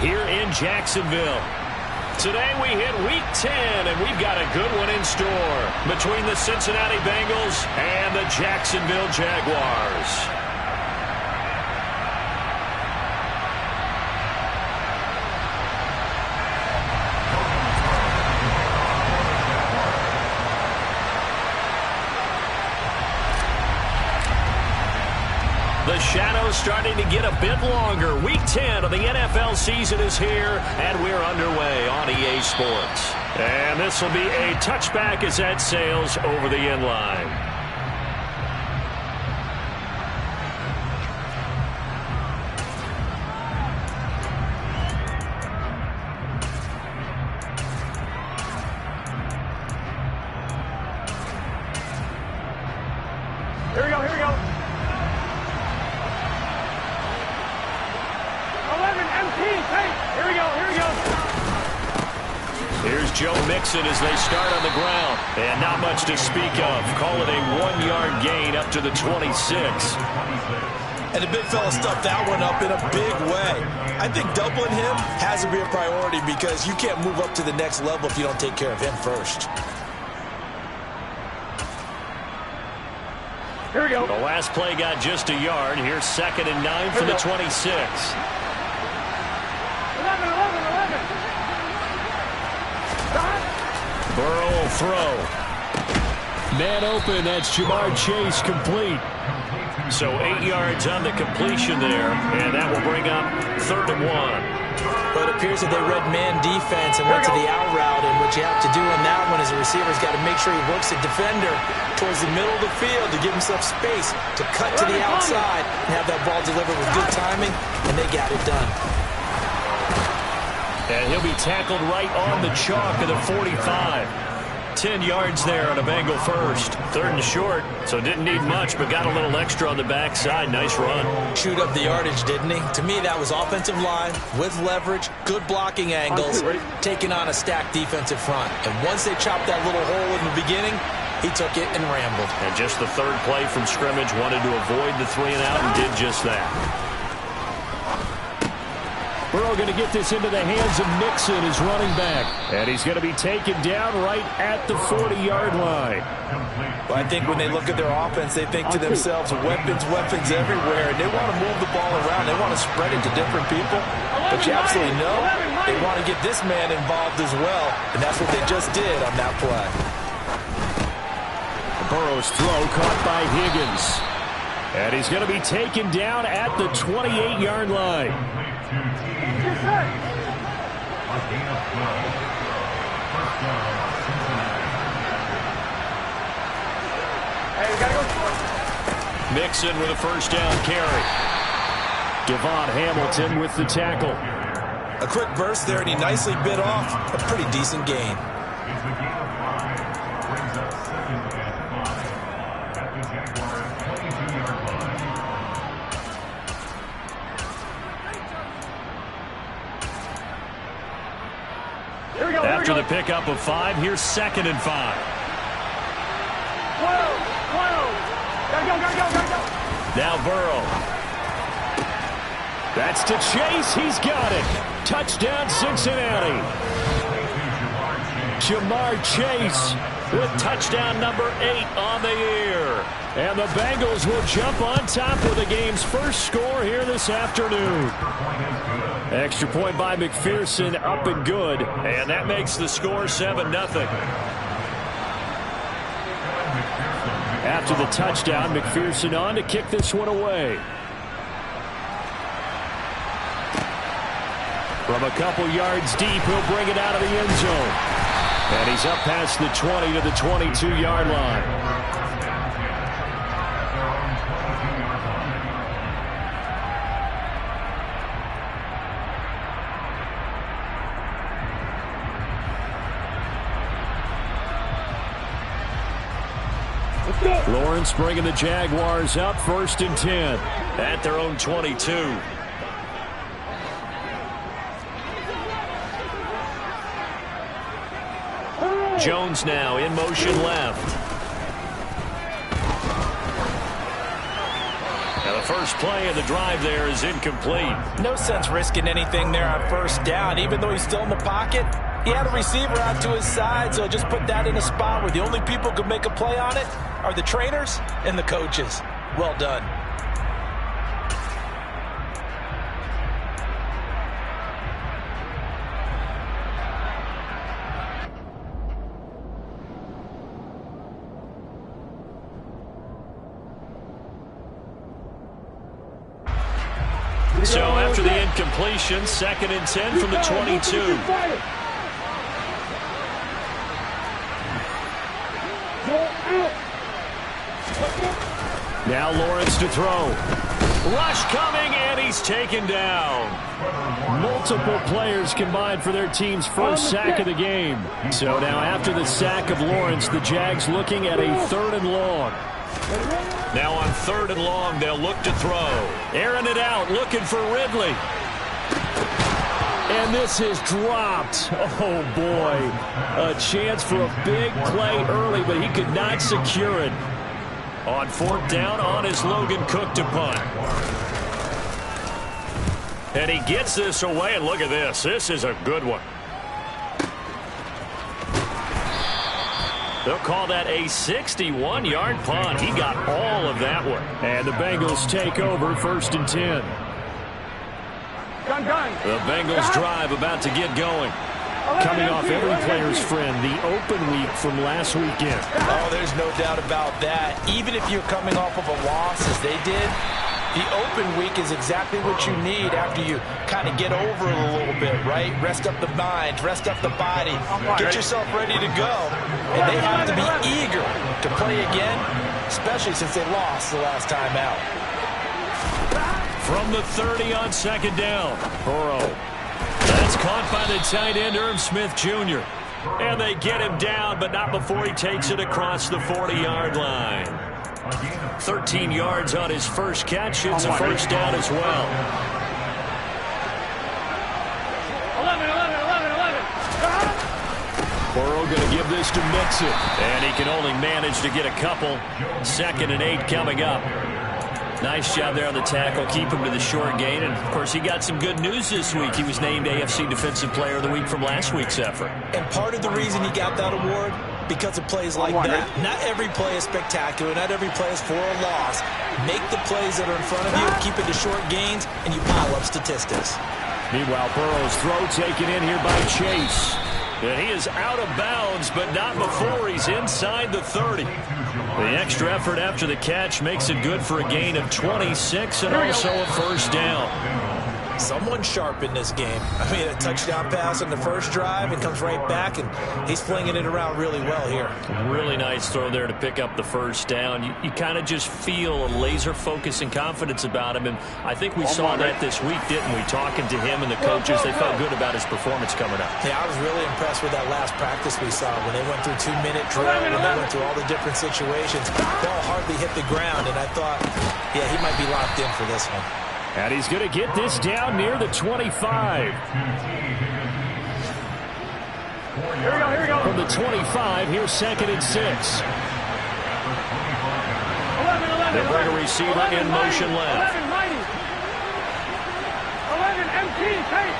here in Jacksonville. Today we hit Week 10, and we've got a good one in store between the Cincinnati Bengals and the Jacksonville Jaguars. The shadow's starting to get a bit longer. Week 10 of the NFL season is here, and we're underway on EA Sports. And this will be a touchback as that sails over the end line. Here we go, here we go. 11, MT, take. Here we go, here we go. Here's Joe Mixon as they start on the ground. And not much to speak of. Call it a 1-yard gain up to the 26. And the big fella stuffed that one up in a big way. I think doubling him has to be a priority because you can't move up to the next level if you don't take care of him first. Here we go. The last play got just a yard. Here's 2nd and 9 for the 26. 11, 11, 11. Burrow will throw. Man open. That's Jamar Chase complete. So 8 yards on the completion there, and that will bring up 3rd and 1. But it appears that they read man defense and went to the out route, and what you have to do on that one is a receiver's got to make sure he works the defender towards the middle of the field to give himself space to cut to the outside and have that ball delivered with good timing, and they got it done. And he'll be tackled right on the chalk of the 45. 10 yards there on a Bengal first. 3rd and short, so didn't need much, but got a little extra on the backside. Nice run. Chewed up the yardage, didn't he? To me, that was offensive line with leverage, good blocking angles, taking on a stacked defensive front. And once they chopped that little hole in the beginning, he took it and rambled. And just the 3rd play from scrimmage, wanted to avoid the 3 and out and did just that. Burrow going to get this into the hands of Mixon, his running back. And he's going to be taken down right at the 40-yard line. Well, I think when they look at their offense, they think to themselves, weapons, weapons everywhere. And they want to move the ball around. They want to spread it to different people. But you absolutely know they want to get this man involved as well. And that's what they just did on that play. Burrow's throw caught by Higgins. And he's going to be taken down at the 28-yard line. Mixon with a first down carry. Devon Hamilton with the tackle. A quick burst there, and he nicely bit off a pretty decent gain. After the pickup of 5, here's 2nd and 5. 12, 12. Gotta go, gotta go, gotta go. Now Burrow. That's to Chase. He's got it. Touchdown, Cincinnati. Jamar Chase with touchdown number 8 on the year. And the Bengals will jump on top with the game's first score here this afternoon. Extra point by McPherson, up and good. And that makes the score 7-0. After the touchdown, McPherson on to kick this one away. From a couple yards deep, he'll bring it out of the end zone. And he's up past the 20 to the 22-yard line. Lawrence bringing the Jaguars up 1st and 10 at their own 22. Jones now in motion left. Now the first play of the drive there is incomplete. No sense risking anything there on first down. Even though he's still in the pocket, he had a receiver out to his side, so just put that in a spot where the only people who can make a play on it are the trainers and the coaches. Well done. So after the incompletion, 2nd and 10 from the 22. Now Lawrence to throw. Rush coming, and he's taken down. Multiple players combined for their team's first sack of the game. So now after the sack of Lawrence, the Jags looking at a 3rd and long. Now on 3rd and long, they'll look to throw. Airing it out, looking for Ridley. And this is dropped. Oh, boy. A chance for a big play early, but he could not secure it. On 4th down, on is Logan Cook to punt. And he gets this away, and look at this. This is a good one. They'll call that a 61-yard punt. He got all of that one. And the Bengals take over 1st and 10. The Bengals drive about to get going. Coming off every player's friend, the open week from last weekend. Oh, there's no doubt about that. Even if you're coming off of a loss as they did, the open week is exactly what you need after you kind of get over it a little bit, right? Rest up the mind, rest up the body, get yourself ready to go. And they have to be eager to play again, especially since they lost the last time out. From the 30 on 2nd down, Burrow. That's caught by the tight end, Irv Smith Jr. And they get him down, but not before he takes it across the 40-yard line. 13 yards on his first catch. It's a 1st down as well. 11. Burrow going to give this to Mixon. And he can only manage to get a couple. 2nd and 8 coming up. Nice job there on the tackle. Keep him to the short gain. And, of course, he got some good news this week. He was named AFC Defensive Player of the Week from last week's effort. And part of the reason he got that award, because of plays like that. Not every play is spectacular. Not every play is for a loss. Make the plays that are in front of you, keep it to short gains, and you pile up statistics. Meanwhile, Burrow's throw taken in here by Chase. And he is out of bounds, but not before he's inside the 30. The extra effort after the catch makes it good for a gain of 26 and also a 1st down. Someone sharp in this game. I mean, a touchdown pass on the first drive and comes right back, and he's flinging it around really well here. Really nice throw there to pick up the 1st down. You kind of just feel a laser focus and confidence about him, and I think we saw that this week, didn't we? Talking to him and the coaches, they felt good about his performance coming up. Yeah, I was really impressed with that last practice we saw when they went through 2-minute drill, when they went through all the different situations. Ball hardly hit the ground, and I thought, yeah, he might be locked in for this one. And he's going to get this down near the 25. Here we go. From the 25, here's 2nd and 6. 11. They'll bring a receiver in motion left. 11, mighty. 11, empty, take.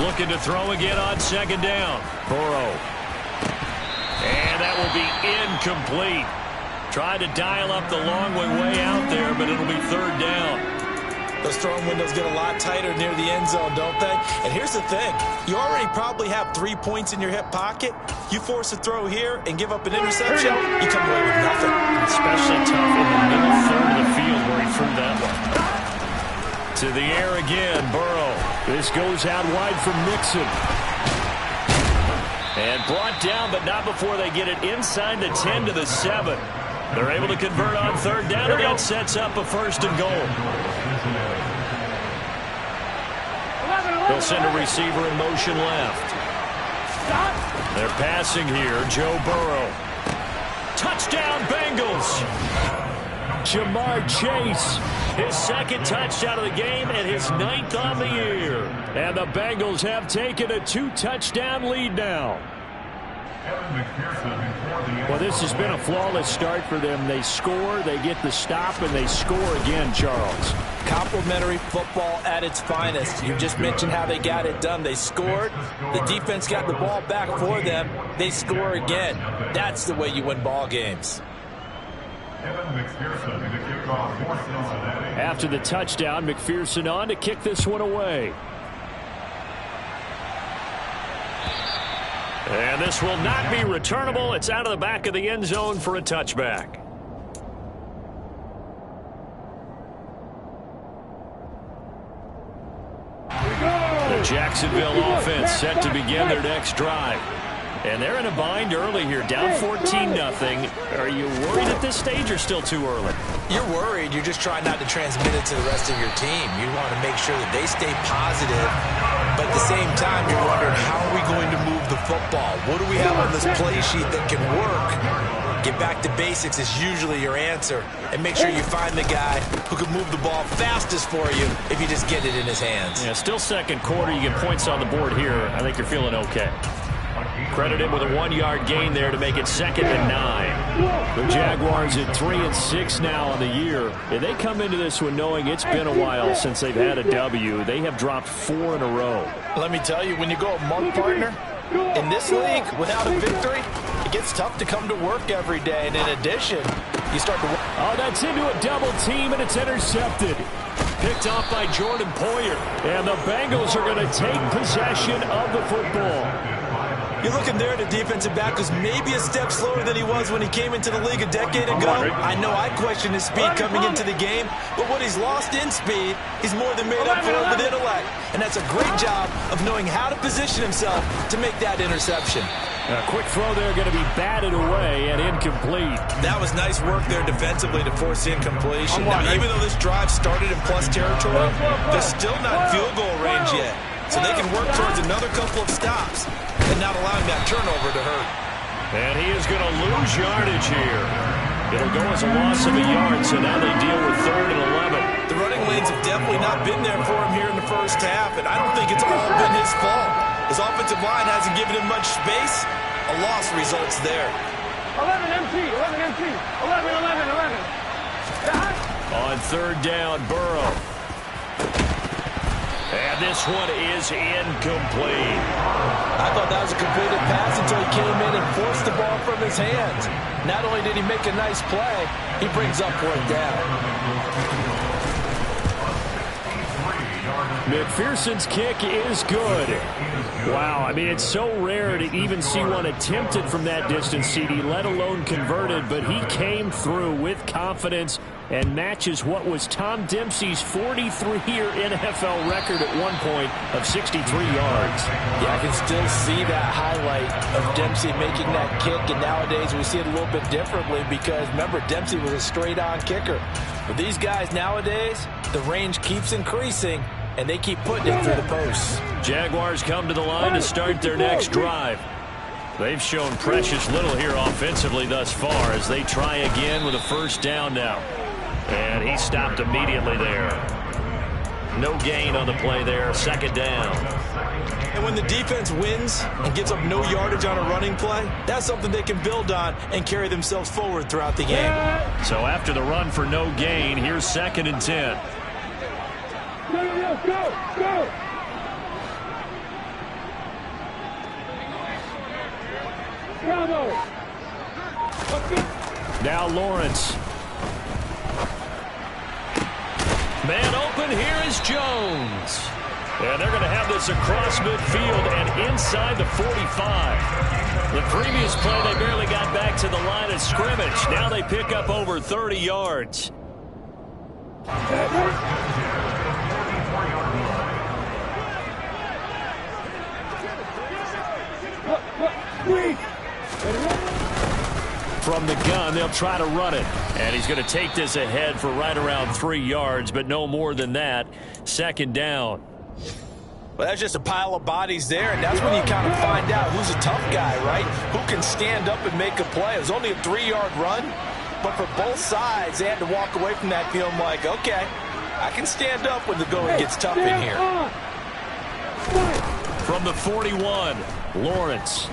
Looking to throw again on 2nd down. Burrow. And that will be incomplete. Tried to dial up the long way out there, but it'll be 3rd down. Those throwing windows get a lot tighter near the end zone, don't they? And here's the thing. You already probably have 3 points in your hip pocket. You force a throw here and give up an interception, you come away with nothing. Especially tough in the middle 3rd of the field where he threw that one. To the air again, Burrow. This goes out wide from Mixon. And brought down, but not before they get it inside the 10 to the 7. They're able to convert on 3rd down, and that sets up a 1st and goal. They'll send a receiver in motion left. They're passing here. Joe Burrow. Touchdown, Bengals. Jamar Chase. His 2nd touchdown of the game and his 9th on the year. And the Bengals have taken a 2-touchdown lead now. Well, this has been a flawless start for them. They score, they get the stop, and they score again, Charles. Complimentary football at its finest. You just mentioned how they got it done. They scored. The defense got the ball back for them. They score again. That's the way you win ball games. After the touchdown, McPherson on to kick this one away. And this will not be returnable. It's out of the back of the end zone for a touchback. The Jacksonville offense set to begin their next drive. And they're in a bind early here, down 14-0. Are you worried at this stage or still too early? You're worried. You're just trying not to transmit it to the rest of your team. You want to make sure that they stay positive. But at the same time, you're wondering, how are we going to move the football? What do we have on this play sheet that can work? Get back to basics is usually your answer. And make sure you find the guy who can move the ball fastest for you if you just get it in his hands. Yeah, still second quarter. You get points on the board here. I think you're feeling okay. Credited with a 1-yard gain there to make it 2nd and 9. The Jaguars at 3-6 now on the year. And they come into this one knowing it's been a while since they've had a W. They have dropped 4 in a row. Let me tell you, when you go a month, partner, in this league, without a victory, it gets tough to come to work every day. And in addition, you start to... Oh, that's into a double team, and it's intercepted. Picked off by Jordan Poyer. And the Bengals are going to take possession of the football. You're looking there at a defensive back who's maybe a step slower than he was when he came into the league a decade ago. I know I questioned his speed coming into the game, but what he's lost in speed, he's more than made up for it with intellect. And that's a great job of knowing how to position himself to make that interception. A quick throw there going to be batted away and incomplete. That was nice work there defensively to force incompletion. Now, even though this drive started in plus territory, they're still not in field goal range yet. So they can work towards another couple of stops and not allowing that turnover to hurt. And he is going to lose yardage here. It'll go as a loss of a yard, so now they deal with 3rd and 11. The running lanes have definitely not been there for him here in the first half, and I don't think it's all been his fault. His offensive line hasn't given him much space. A loss results there. 11 MT, 11 MT, 11, 11, 11. On 3rd down, Burrow. And this one is incomplete. I thought that was a completed pass until he came in and forced the ball from his hands. Not only did he make a nice play, he brings up 4th down. McPherson's kick is good. Wow, I mean, it's so rare to even see one attempted from that distance, CD, let alone converted, but he came through with confidence and matches what was Tom Dempsey's 43-year NFL record at one point of 63 yards. Yeah, I can still see that highlight of Dempsey making that kick, and nowadays we see it a little bit differently because, remember, Dempsey was a straight-on kicker. But these guys nowadays, the range keeps increasing, and they keep putting it through the posts. Jaguars come to the line to start their next drive. They've shown precious little here offensively thus far as they try again with a 1st down now. And he stopped immediately there. No gain on the play there, 2nd down. And when the defense wins and gives up no yardage on a running play, that's something they can build on and carry themselves forward throughout the game. So after the run for no gain, here's 2nd and 10. Go! Bravo! Now Lawrence. Man open, here is Jones. And they're going to have this across midfield and inside the 45. The previous play, they barely got back to the line of scrimmage. Now they pick up over 30 yards. From the gun, they'll try to run it. And he's going to take this ahead for right around 3 yards, but no more than that. 2nd down. Well, that's just a pile of bodies there, and that's when you kind of find out who's a tough guy, right? Who can stand up and make a play. It was only a 3-yard run, but for both sides, they had to walk away from that feeling like, okay, I can stand up when the going gets tough in here. From the 41, Lawrence.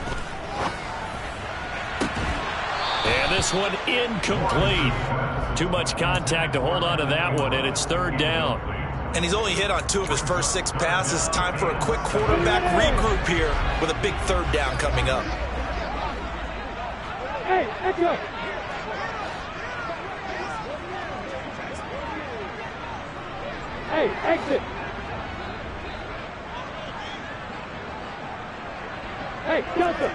And this one incomplete. Too much contact to hold on to that one, and it's third down. And he's only hit on 2 of his first 6 passes. Time for a quick quarterback regroup here with a big third down coming up. Hey, exit. Hey, exit. Hey, Johnson.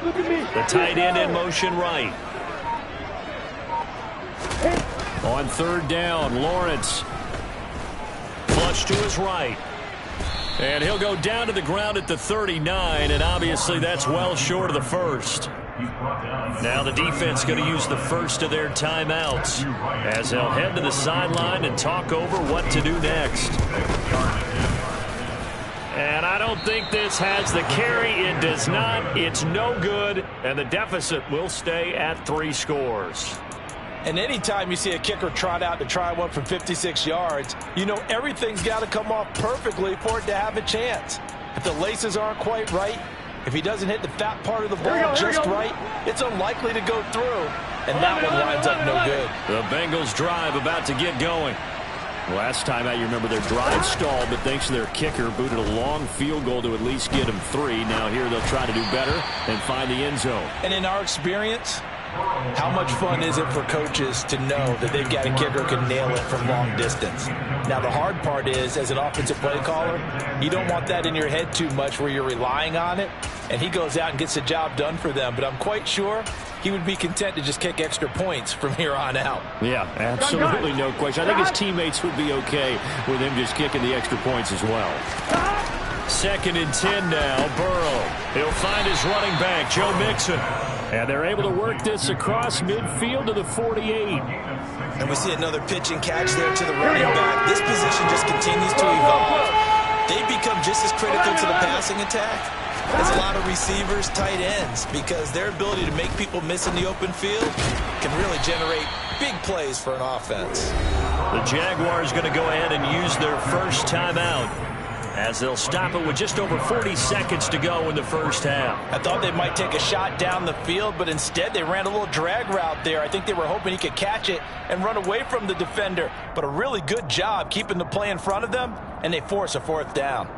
Look at me. The tight end in motion right. On third down, Lawrence. Flush to his right. And he'll go down to the ground at the 39, and obviously that's well short of the first. Now the defense going to use the first of their timeouts as they'll head to the sideline and talk over what to do next. And I don't think this has the carry. It does not. It's no good, and the deficit will stay at 3 scores. And anytime you see a kicker trot out to try one from 56 yards, you know everything's got to come off perfectly for it to have a chance. If the laces aren't quite right, if he doesn't hit the fat part of the ball just right, it's unlikely to go through. And that one winds up no good. The Bengals drive about to get going. Last time out, you remember their drive stalled, but thanks to their kicker, booted a long field goal to at least get them 3. Now here they'll try to do better and find the end zone. And in our experience, how much fun is it for coaches to know that they've got a kicker who can nail it from long distance? Now, the hard part is, as an offensive play caller, you don't want that in your head too much where you're relying on it, and he goes out and gets the job done for them. But I'm quite sure he would be content to just kick extra points from here on out. Yeah, absolutely no question. I think his teammates would be okay with him just kicking the extra points as well. 2nd and 10 now, Burrow. He'll find his running back, Joe Mixon. And they're able to work this across midfield to the 48. And we see another pitch and catch there to the running back. This position just continues to evolve. They become just as critical to the passing attack as a lot of receivers, tight ends, because their ability to make people miss in the open field can really generate big plays for an offense. The Jaguars going to go ahead and use their first timeout as they'll stop it with just over 40 seconds to go in the first half. I thought they might take a shot down the field, but instead they ran a little drag route there. I think they were hoping he could catch it and run away from the defender, but a really good job keeping the play in front of them, and they force a 4th down.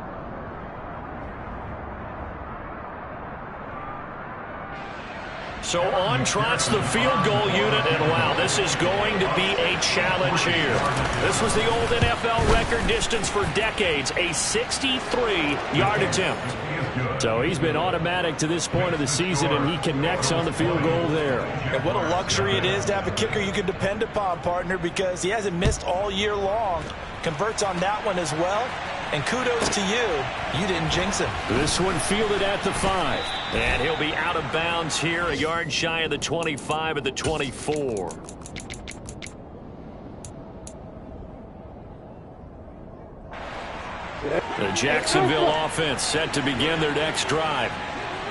So on trots the field goal unit, and wow, this is going to be a challenge here. This was the old NFL record distance for decades, a 63-yard attempt. So he's been automatic to this point of the season, and he connects on the field goal there. And what a luxury it is to have a kicker you can depend upon, partner, because he hasn't missed all year long. Converts on that one as well. And kudos to you. You didn't jinx him. This one fielded at the 5. And he'll be out of bounds here, a yard shy of the 25 at the 24. The Jacksonville offense set to begin their next drive.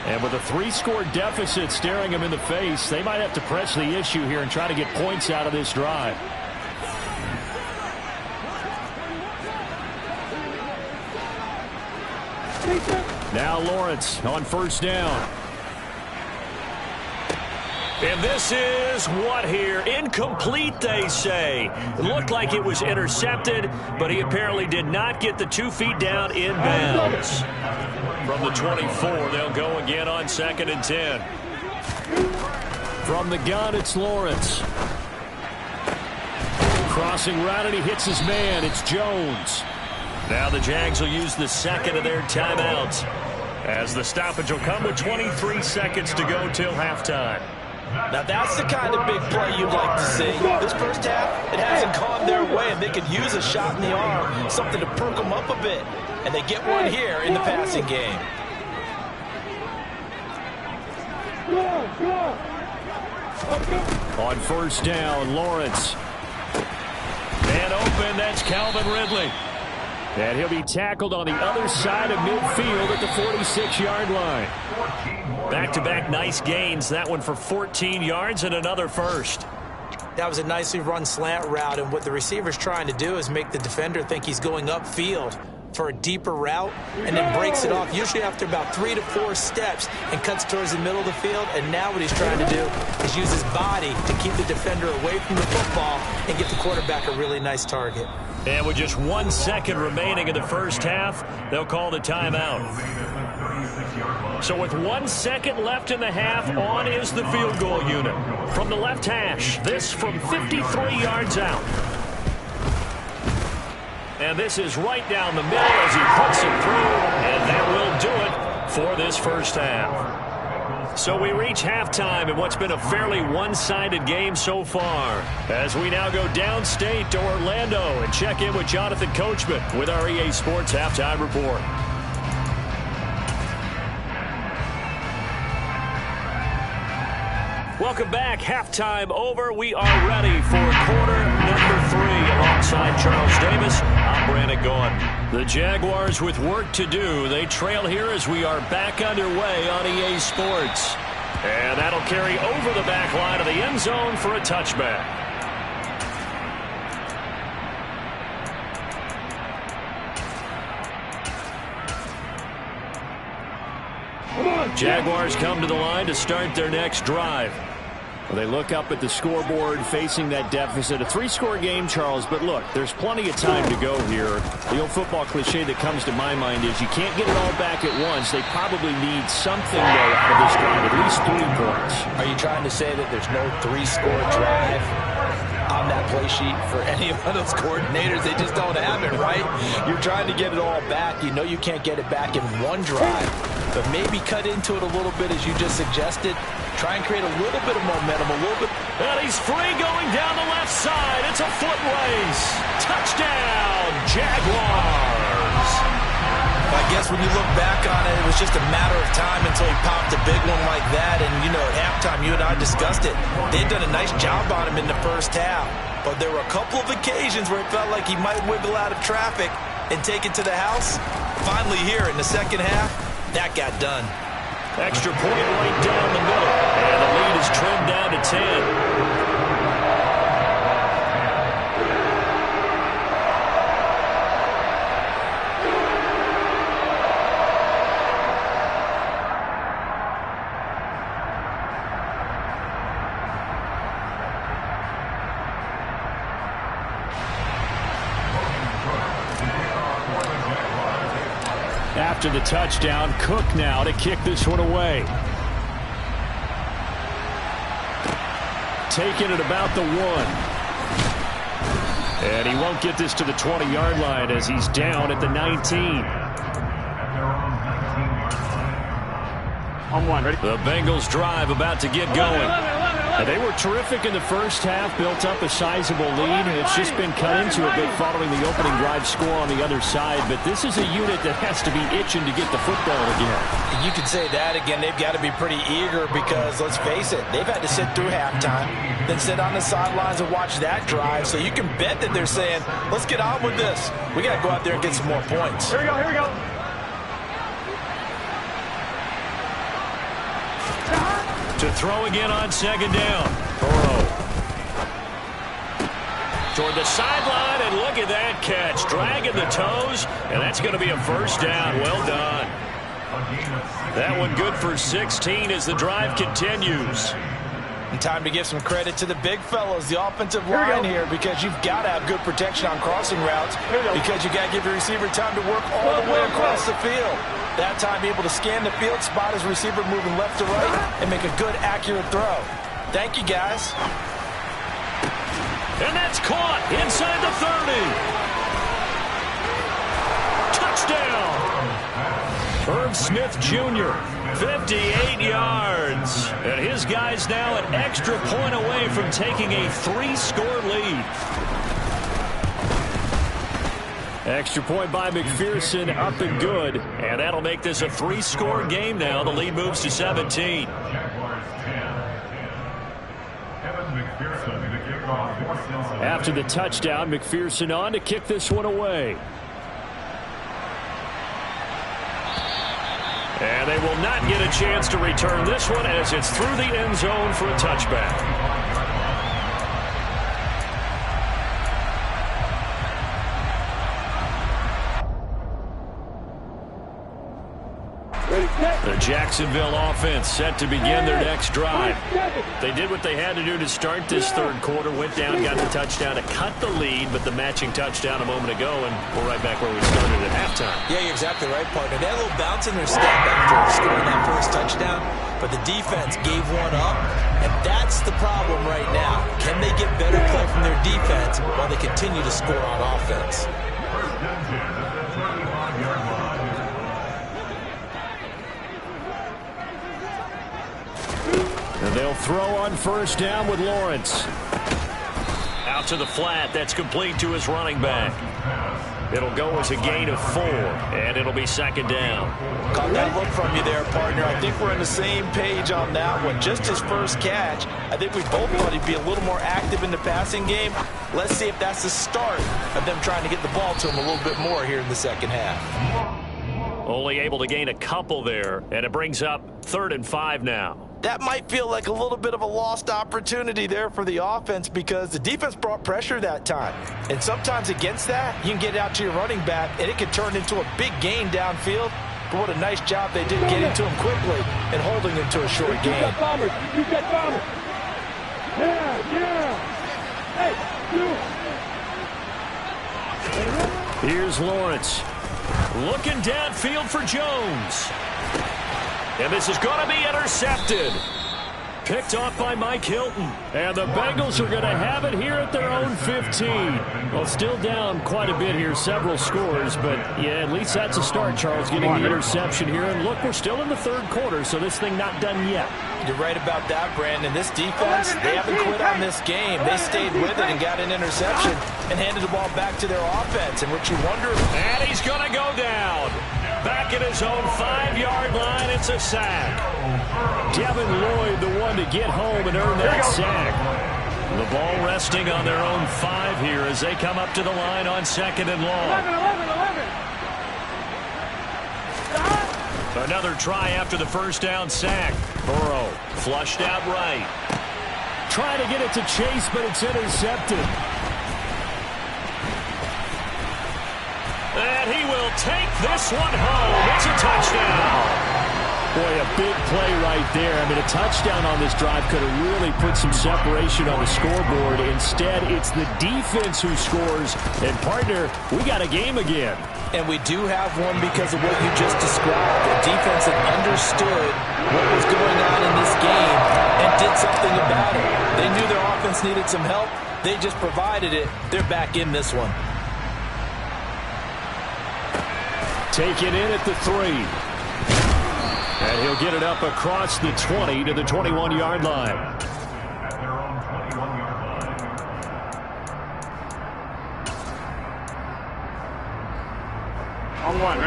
And with a 3-score deficit staring them in the face, they might have to press the issue here and try to get points out of this drive. Now Lawrence on first down. And this is what here? Incomplete, they say. It looked like it was intercepted, but he apparently did not get the 2 feet down in bounds. From the 24, they'll go again on 2nd and 10. From the gun, it's Lawrence. Crossing route, and he hits his man. It's Jones. Now the Jags will use the 2nd of their timeouts, as the stoppage will come with 23 seconds to go till halftime. Now that's the kind of big play you'd like to see. This first half, it hasn't gone their way, and they could use a shot in the arm, something to perk them up a bit. And they get one here in the passing game. On first down, Lawrence. Man open, that's Calvin Ridley. And he'll be tackled on the other side of midfield at the 46-yard line. Back-to-back nice gains. That one for 14 yards and another first. That was a nicely run slant route, and what the receiver's trying to do is make the defender think he's going upfield. for a deeper route and then breaks it off, usually after about 3 to 4 steps, and cuts towards the middle of the field. And now what he's trying to do is use his body to keep the defender away from the football and give the quarterback a really nice target. And with just 1 second remaining in the first half, they'll call the timeout. So with 1 second left in the half, on is the field goal unit. From the left hash, this from 53 yards out. And this is right down the middle as he puts it through, and that will do it for this first half. So we reach halftime in what's been a fairly one-sided game so far, as we now go downstate to Orlando and check in with Jonathan Coachman with our EA Sports Halftime Report. Welcome back. Halftime over. We are ready for quarter number 3 alongside Charles Davis. I'm Brandon Gaudin. The Jaguars with work to do. They trail here as we are back underway on EA Sports. And that'll carry over the back line of the end zone for a touchback. Jaguars come to the line to start their next drive. Well, they look up at the scoreboard facing that deficit. A 3-score game, Charles, but look, there's plenty of time to go here. The old football cliche that comes to my mind is you can't get it all back at once. They probably need something, though, out of this drive, at least 3 points. Are you trying to say that there's no 3-score drive on that play sheet for any of those coordinators? They just don't have it, right? You're trying to get it all back. You know you can't get it back in one drive, but maybe cut into it a little bit as you just suggested. Try and create a little bit of momentum, a little bit. And he's free going down the left side. It's a foot race. Touchdown, Jaguars. I guess when you look back on it, it was just a matter of time until he popped a big one like that. And, you know, at halftime, you and I discussed it. They'd done a nice job on him in the first half. But there were a couple of occasions where it felt like he might wiggle out of traffic and take it to the house. Finally here in the second half, that got done. Extra point right down the middle. And the lead is trimmed down to 10. After the touchdown, Cook now to kick this one away. Taking it about the 1. And he won't get this to the 20-yard line as he's down at the 19. On 1, ready? The Bengals drive about to get going. And they were terrific in the first half, built up a sizable lead. It's just been cut into a bit following the opening drive score on the other side. But this is a unit that has to be itching to get the football again. You could say that again. They've got to be pretty eager because, let's face it, they've had to sit through halftime, then sit on the sidelines and watch that drive. So you can bet that they're saying, let's get on with this. We got to go out there and get some more points. Here we go, here we go. To throw again on second down. Burrow. Toward the sideline, and look at that catch. Dragging the toes, and that's going to be a first down. Well done. That one good for 16 as the drive continues. And time to give some credit to the big fellows, the offensive line here, because you've got to have good protection on crossing routes because you got to give your receiver time to work all the way across the field. That time, be able to scan the field, spot his receiver moving left to right, and make a good, accurate throw. Thank you, guys. And that's caught inside the 30. Touchdown. Herb Smith Jr., 58 yards. And his guys now an extra point away from taking a 3-score lead. Extra point by McPherson, up and good. And that'll make this a 3-score game now. The lead moves to 17. After the touchdown, McPherson on to kick this one away. And they will not get a chance to return this one as it's through the end zone for a touchback. The Jacksonville offense set to begin their next drive. They did what they had to do to start this third quarter, went down, got the touchdown to cut the lead, but the matching touchdown a moment ago, and we're right back where we started at halftime. Yeah, you're exactly right, partner. They had a little bounce in their step after scoring that first touchdown, but the defense gave one up, and that's the problem right now. Can they get better play from their defense while they continue to score on offense? And they'll throw on first down with Lawrence. Out to the flat. That's complete to his running back. It'll go as a gain of 4, and it'll be second down. Caught that look from you there, partner. I think we're on the same page on that one. Just his first catch. I think we both thought he'd be a little more active in the passing game. Let's see if that's the start of them trying to get the ball to him a little bit more here in the second half. Only able to gain a couple there, and it brings up 3rd and 5 now. That might feel like a little bit of a lost opportunity there for the offense because the defense brought pressure that time. And sometimes against that, you can get out to your running back, and it can turn into a big gain downfield. But what a nice job they did getting to him quickly and holding him to a short gain. You got bombers. Yeah. Hey, Here's Lawrence. Looking downfield for Jones. And this is going to be intercepted. Picked off by Mike Hilton. And the Bengals are going to have it here at their own 15. Well, still down quite a bit here, several scores. But, yeah, at least that's a start, Charles, getting the interception here. And, look, we're still in the third quarter, so this thing not done yet. You're right about that, Brandon. This defense, they haven't quit on this game. They stayed with it and got an interception and handed the ball back to their offense. And what you wonder... And he's going to go down. Back at his own 5-yard line, it's a sack. Devin Lloyd, the one to get home and earn that sack. The ball resting on their own 5 here as they come up to the line on 2nd and long. 11. Another try after the first down sack. Burrow flushed out right. Trying to get it to Chase, but it's intercepted. And he will take this one home. It's a touchdown. Boy, a big play right there. I mean, a touchdown on this drive could have really put some separation on the scoreboard. Instead, it's the defense who scores. And, partner, we got a game again. And we do have one because of what you just described. The defense that understood what was going on in this game and did something about it. They knew their offense needed some help. They just provided it. They're back in this one. Taken in at the 3. And he'll get it up across the 20 to the 21-yard line.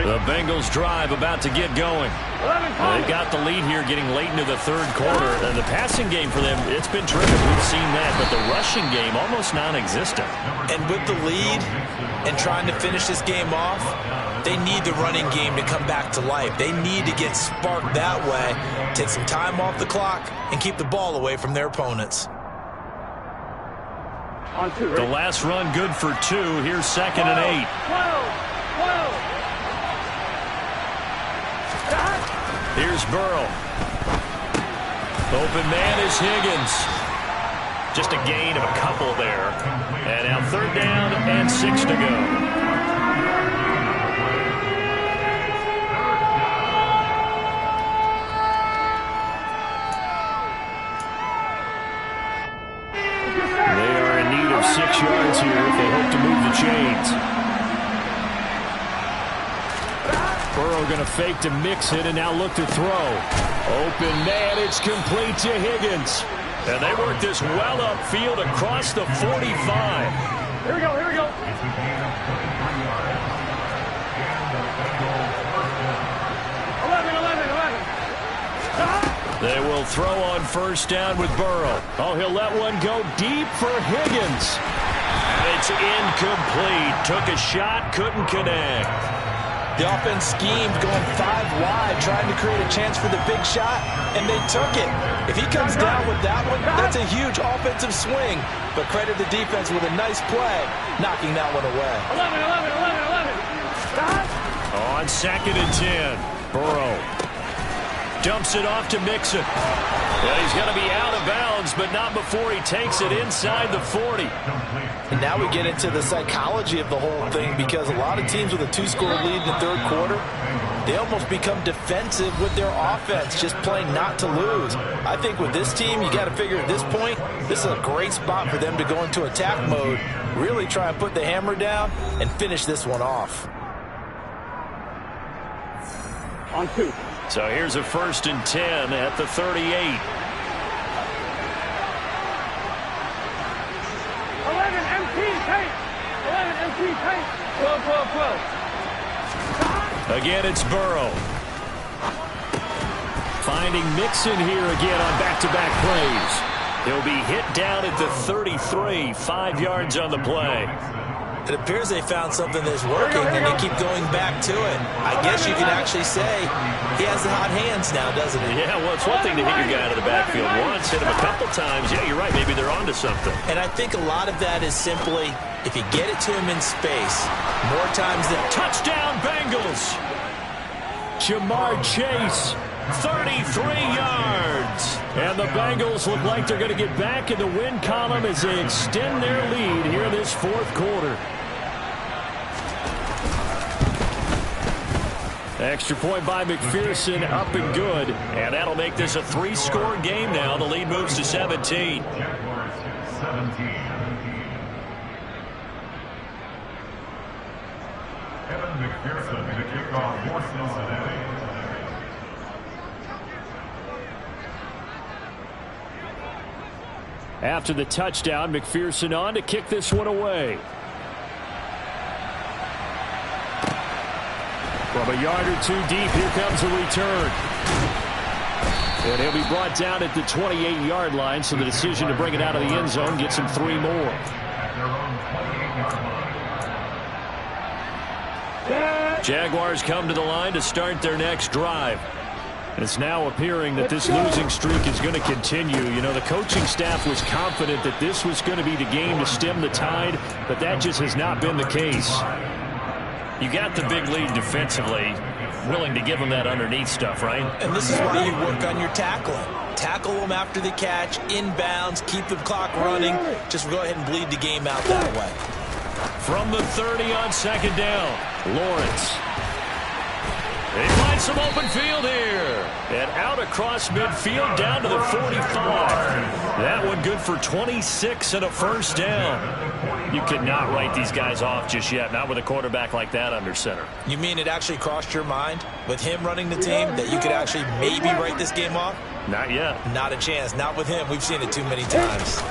The Bengals drive about to get going. They've got the lead here getting late into the third quarter. And the passing game for them, it's been terrific. We've seen that. But the rushing game, almost non-existent. And with the lead and trying to finish this game off, they need the running game to come back to life. They need to get sparked that way, take some time off the clock, and keep the ball away from their opponents. On 2, right? The last run good for 2. Here's 2nd and 8. Here's Burrow. Open man is Higgins. Just a gain of a couple there. And now 3rd down and 6 to go. They are in need of 6 yards here if they hope to move the chains. Burrow going to fake to mix it and now look to throw. Open man, it's complete to Higgins. And they work this well upfield across the 45. Here we go. 11. They will throw on first down with Burrow. Oh, he'll let one go deep for Higgins. It's incomplete. Took a shot, couldn't connect. The offense schemed, going 5 wide, trying to create a chance for the big shot, and they took it. If he comes down with that one, that's a huge offensive swing. But credit the defense with a nice play, knocking that one away. 11. On 2nd and 10, Burrow Dumps it off to Mixon. Yeah, he's going to be out of bounds, but not before he takes it inside the 40. And now we get into the psychology of the whole thing, because a lot of teams with a 2-score lead in the third quarter, they almost become defensive with their offense, just playing not to lose. I think with this team, you got to figure at this point, this is a great spot for them to go into attack mode, really try and put the hammer down and finish this one off. On 2. So here's a 1st and 10 at the 38. 11 MT tank. 11 MT tank. 12, 12, 12. Again, it's Burrow. Finding Mixon here again on back-to-back plays. He'll be hit down at the 33, 5 yards on the play. It appears they found something that's working, and they keep going back to it. I guess you can actually say he has the hot hands now, doesn't he? Yeah, well, it's one thing to hit your guy out of the backfield once, hit him a couple times. Yeah, you're right. Maybe they're onto something. And I think a lot of that is simply, if you get it to him in space, more times than... Touchdown, Bengals! Jamar Chase, 33 yards. And the Bengals look like they're going to get back in the win column as they extend their lead here in this fourth quarter. Extra point by McPherson, up and good. And that'll make this a 3-score game now. The lead moves to 17. McPherson to kick off for Cincinnati. After the touchdown, McPherson on to kick this one away. From a yard or 2 deep, here comes a return. And he'll be brought down at the 28-yard line, so the decision to bring it out of the end zone gets him 3 more. Jaguars come to the line to start their next drive. It's now appearing that this losing streak is going to continue. You know, the coaching staff was confident that this was going to be the game to stem the tide, but that just has not been the case. You got the big lead defensively, willing to give them that underneath stuff, right? And this is why you work on your tackling. Tackle them after the catch, inbounds, keep the clock running. Just go ahead and bleed the game out that way. From the 30 on 2nd down, Lawrence. They find some open field here. And out across midfield down to the 45. That one good for 26 and a 1st down. You cannot write these guys off just yet, not with a quarterback like that under center. You mean it actually crossed your mind with him running the team that you could actually maybe write this game off? Not yet. Not a chance. Not with him. We've seen it too many times.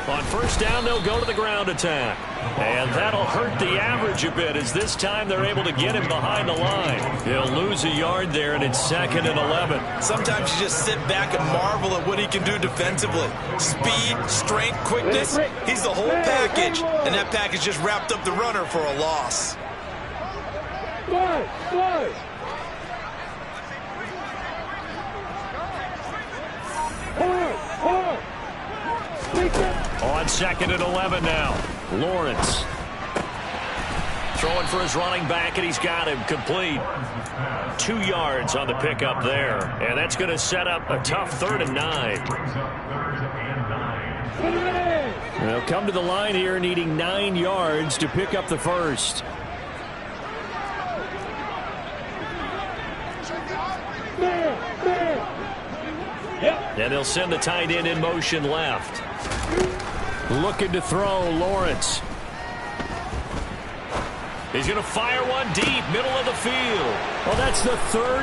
On 1st down, they'll go to the ground attack. And that'll hurt the average a bit, as this time they're able to get him behind the line. He'll lose a yard there, and it's 2nd and 11. Sometimes you just sit back and marvel at what he can do defensively. Speed, strength, quickness. He's the whole package. And that package just wrapped up the runner for a loss. On 2nd and 11 now. Lawrence throwing for his running back, and he's got him complete. 2 yards on the pickup there, and that's going to set up a tough 3rd and 9. They'll come to the line here needing 9 yards to pick up the first. And they'll send the tight end in motion left. Looking to throw, Lawrence. He's going to fire one deep, middle of the field. Well, that's the 3rd